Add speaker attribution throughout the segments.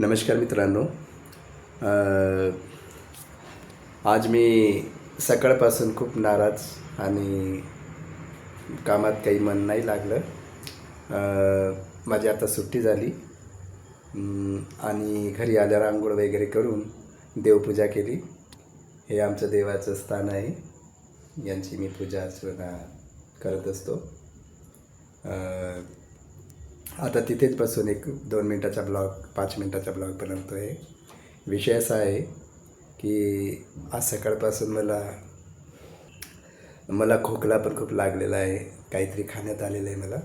Speaker 1: नमस्कार मित्रांनो. आज मी सकाळपासून खूप नाराज आणि कामात काही मन नाही लागलं. माझी आता सुट्टी झाली आणि घरी आल्यावर आंघोळ वगैरे करून देवपूजा केली. हे आमचं देवाचं स्थान आहे, यांची मी पूजा अर्चना करत असतो. आता तिथेच बसून 1-2 मिनटाचा ब्लॉग 5 मिनटाचा ब्लॉग बनवतो आहे. विषय असा आहे की आज सकाळपासून मला खोकला पण खूप लागलेला आहे. काहीतरी खाण्यात आलेलं आहे मला.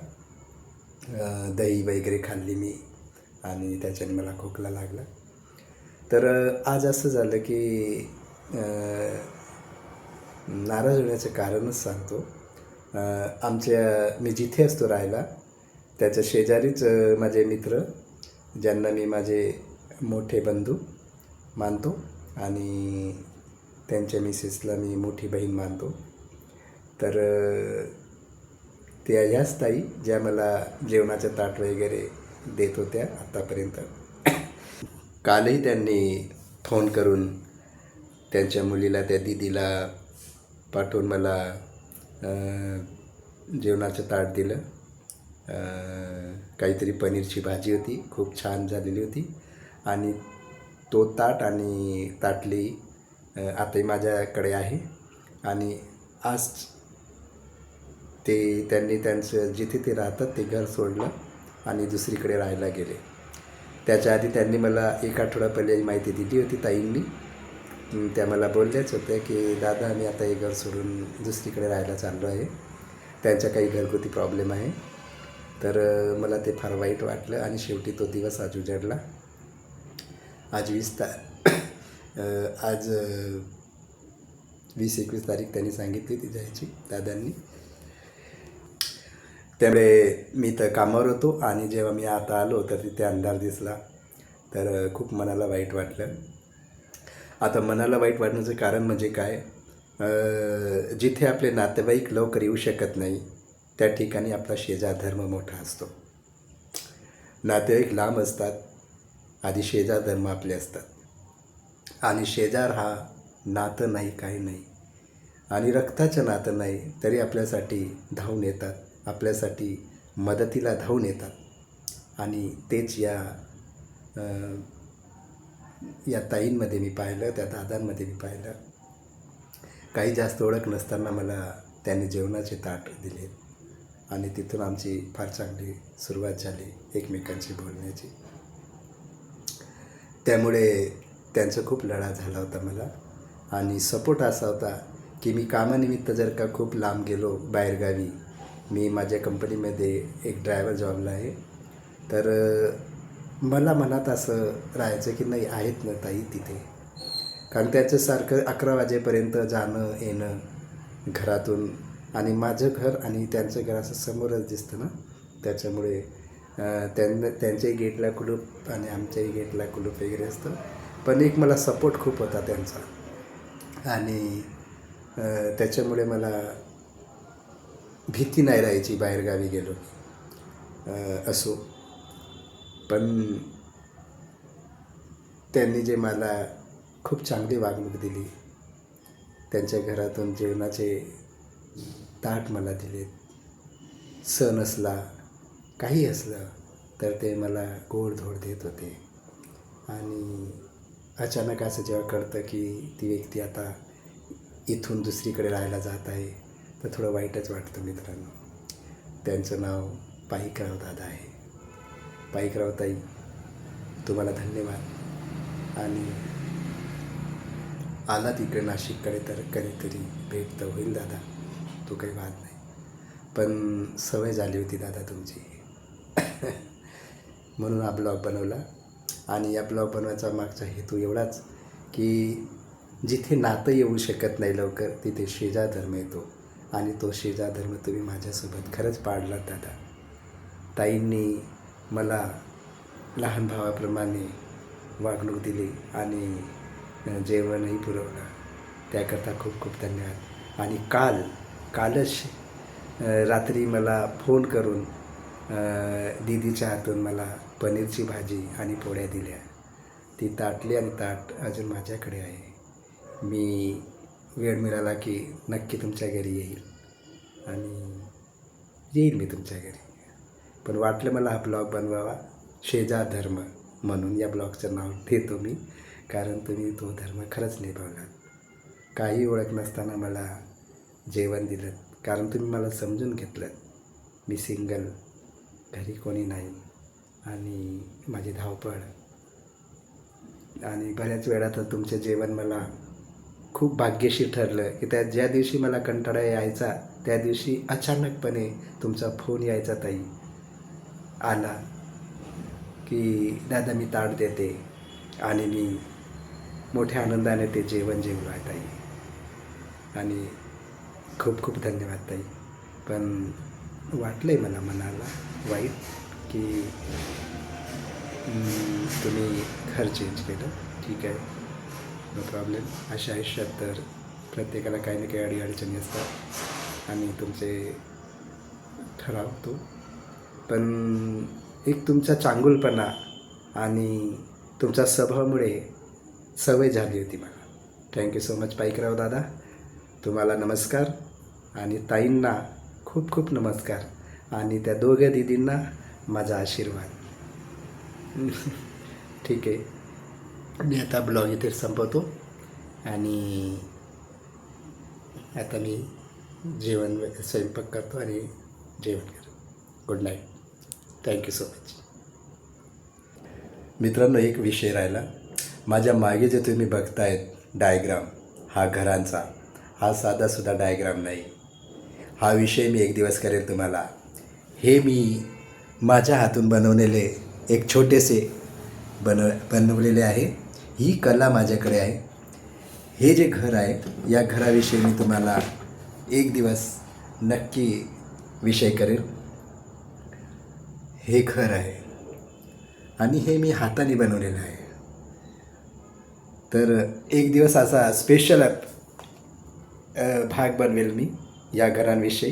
Speaker 1: दही वगैरे खाल्ली मी आणि त्याच्याने मला खोकला लागला. तर आज असं झालं की नाराज होण्याचं कारणच सांगतो. मी जिथे असतो राहायला त्याच्या शेजारीच माझे मित्र, ज्यांना मी माझे मोठे बंधू मानतो आणि त्यांच्या मिसेसला मी मोठी बहीण मानतो. तर त्या ह्याच ताई ज्या मला जेवणाचं ताट वगैरे देत होत्या आत्तापर्यंत. कालही त्यांनी फोन करून त्यांच्या मुलीला, त्या दीदीला पाठवून मला जेवणाचं ताट दिलं. काहीतरी पनीरची भाजी होती, खूप छान झालेली होती. आणि तो ताट आणि ताटली आताही माझ्याकडे आहे. आणि आज त्यांनी त्यांचं जिथे ते राहतात ते घर सोडलं आणि दुसरीकडे राहायला गेले. त्याच्या आधी त्यांनी मला 1 आठवडा पहिले माहिती दिली होती ताईंनी. त्या मला बोलल्याच होत्या की दादा, आम्ही आता हे घर सोडून दुसरीकडे राहायला चाललो आहे. त्यांचा काही घरगुती प्रॉब्लेम आहे. तर मला ते फार वाईट वाटलं आणि शेवटी तो दिवस आज उजाडला. आज 20-21 तारीख त्यांनी सांगितली ती जायची दादांनी. त्यामुळे मी तर कामावर होतो आणि जेव्हा मी आता आलो तर तिथे अंधार दिसला. तर खूप मनाला वाईट वाटलं. आता मनाला वाईट वाटण्याचं कारण म्हणजे काय, जिथे आपले नातेवाईक लवकर येऊ शकत नाही त्या ठिकाणी आपला शेजार धर्म मोठा असतो. नातेवाईक लांब असतात, आधी शेजार धर्म आपले असतात. आणि शेजार हा नातं नाही, काही नाही, आणि रक्ताचं नातं नाही तरी आपल्यासाठी धावून येतात, आपल्यासाठी मदतीला धावून येतात. आणि तेच या ताईंमध्ये मी पाहिलं, त्या दादांमध्ये मी पाहिलं. काही जास्त ओळख नसताना मला त्यांनी जेवणाचे ताट दिले आणि तिथून आमची फार चांगली सुरुवात झाली एकमेकांशी बोलण्याची. त्यामुळे त्यांचा खूप लढा झाला होता मला. आणि सपोर्ट असा होता की मी कामानिमित्त जर का खूप लांब गेलो बाहेरगावी, मी माझ्या कंपनीमध्ये एक ड्रायव्हर जॉबला आहे, तर मला मनात असं राहायचं की नाही, आहेत ना ताई तिथे. कारण त्याच्यासारखं 11 वाजेपर्यंत जाणं येणं घरातून, आणि माझं घर आणि त्यांचं घर असं समोरच दिसतं ना, त्याच्यामुळे त्यांच्याही गेटला कुलूप आणि आमच्याही गेटला कुलूप वगैरे असतं. पण एक मला सपोर्ट खूप होता त्यांचा. आणि त्याच्यामुळे मला भीती नाही राहायची बाहेरगावी गेलो असो. पण त्यांनी जे मला खूप चांगली वागणूक दिली, त्यांच्या घरातून जेवणाचे ताट मला दिले, सण असला काही असलं तर ते मला गोडधोड देत होते. आणि अचानक असं जेव्हा कळतं की ती व्यक्ती आता इथून दुसरीकडे राहायला जात आहे, तर थोडं वाईटच वाटतं मित्रांनो. त्यांचं नाव पाईकराव दादा आहे. पाईकराव ताई, तुम्हाला धन्यवाद. आणि आला तिकडे नाशिककडे तर कधीतरी भेट तर होईल दादा, तो काही वाद नाही. पण सवय झाली होती दादा तुमची म्हणून हा ब्लॉग बनवला. आणि या ब्लॉग बनवायचा मागचा हेतू एवढाच की जिथे नातं येऊ शकत नाही लवकर, तिथे शेजार धर्म येतो. आणि तो शेजार धर्म तुम्ही माझ्यासोबत खरंच पाळला दादा. ताईंनी मला लहान भावाप्रमाणे वागणूक दिली आणि जेवणही पुरवलं, त्याकरता खूप खूप धन्यवाद. आणि कालच रात्री मला फोन करून दीदीच्या हातून मला पनीरची भाजी आणि पोळ्या दिल्या. ती ताटली आणि ताट अजून माझ्याकडे आहे. मी वेळ मिळाला की नक्की तुमच्या घरी येईल आणि येईल मी तुमच्या घरी. पण वाटलं मला हा ब्लॉग बनवावा, शेजार धर्म म्हणून या ब्लॉगचं नाव देतो मी, कारण तुम्ही तो धर्म खरंच निभावला. काही ओळख नसताना मला जेवण दिलं, कारण तुम्ही मला समजून घेतलं. मी सिंगल, घरी कोणी नाही आणि माझी धावपळ आणि बऱ्याच वेळा तर तुमचं जेवण मला खूप भाग्यशीर ठरलं की ज्या दिवशी मला कंटाळा यायचा त्या दिवशी अचानकपणे तुमचा फोन यायचा ताई आला की दादा मी ताट देते आणि मी मोठ्या आनंदाने ते जेवण जेवलं ताई. आणि खूप खूप धन्यवाद ताई. पण वाटलं आहे मला मनाला वाईट की तुम्ही घर चेंज केलं. ठीक आहे, नो प्रॉब्लेम. अशा आयुष्यात तर प्रत्येकाला काही ना काही अडीअडचणी असतात आणि तुमचे ठरावतो. पण एक तुमचा चांगुलपणा आणि तुमच्या स्वभावामुळे सवय झाली होती मला. थँक्यू सो मच पाईकराव दादा. तुम्हाला नमस्कार आणि ताईंना खूप खूप नमस्कार आणि त्या दोघं दीदींना माझा आशीर्वाद. ठीक आहे, मी आता ब्लॉग इथे संपवतो आणि आता मी स्वयंपाक करतो आणि जेवण करतो. Good night. Thank you so much. मित्रांनो, एक विषय राहिला. माझ्या मागे जे तुम्ही बघतायत डायग्राम, हा घरांचा, हा साधासुद्धा डायग्राम नाही. हा विषय मी एक दिवस करेल तुम्हाला. हे मी माझ्या हातून बनवलेले एक छोटेसे बनवलेले आहे. ही कला माझ्याकडे आहे. हे जे घर आहे या घराविषयी मी तुम्हाला एक दिवस नक्की विषय करेल. हे घर आहे आणि हे मी हाताने बनवलेलं आहे. तर एक दिवस असा स्पेशल भाग बनवेल मी या घरांविषयी,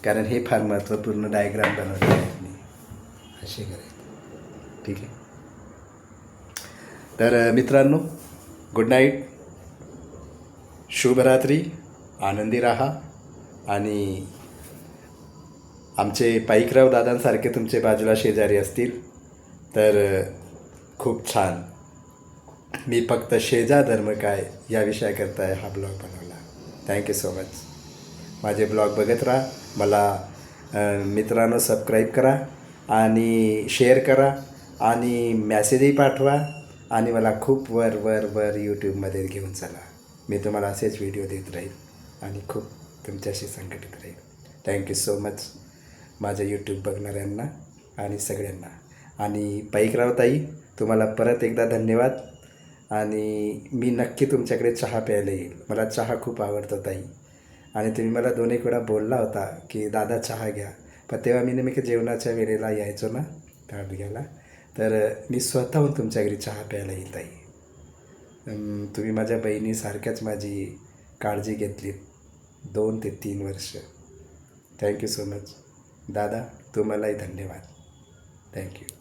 Speaker 1: कारण हे फार महत्त्वपूर्ण डायग्राम बनवले आहेत मी. असे घर आहेत. ठीक आहे. तर मित्रांनो, गुड नाईट, शुभरात्री, आनंदी राहा आणि आमचे पाईकराव दादांसारखे तुमचे बाजूला शेजारी असतील तर खूप छान. मी फक्त शेजार धर्म काय या विषयाकरता हा ब्लॉग बनवला. Thank you so much. माझे ब्लॉग बघत राहा. मला मित्रांनो सबस्क्राईब करा आणि शेअर करा आणि मॅसेजही पाठवा आणि मला खूप वर यूट्यूबमध्ये घेऊन चला. मी तुम्हाला असेच व्हिडिओ देत राहील आणि खूप तुमच्याशी संघटित राहील. थँक्यू सो मच माझ्या यूट्यूब बघणाऱ्यांना आणि सगळ्यांना. आणि पाईकराव ताई, तुम्हाला परत एकदा धन्यवाद. आणि मी नक्की तुमच्याकडे चहा प्यायला येईल. मला चहा खूप आवडतो ताई. आणि तुम्ही मला 2-1 वेळा बोलला होता की दादा चहा घ्या, पण तेव्हा मी नेमकं जेवणाच्या वेळेला यायचो ना ताट घ्यायला, तर मी स्वतःहून तुमच्या घरी चहा प्यायला येईल ताई. तुम्ही माझ्या बहिणीसारख्याच माझी काळजी घेतली 2 ते 3 वर्ष. थँक्यू सो मच दादा. तुम्हालाही धन्यवाद. थँक्यू.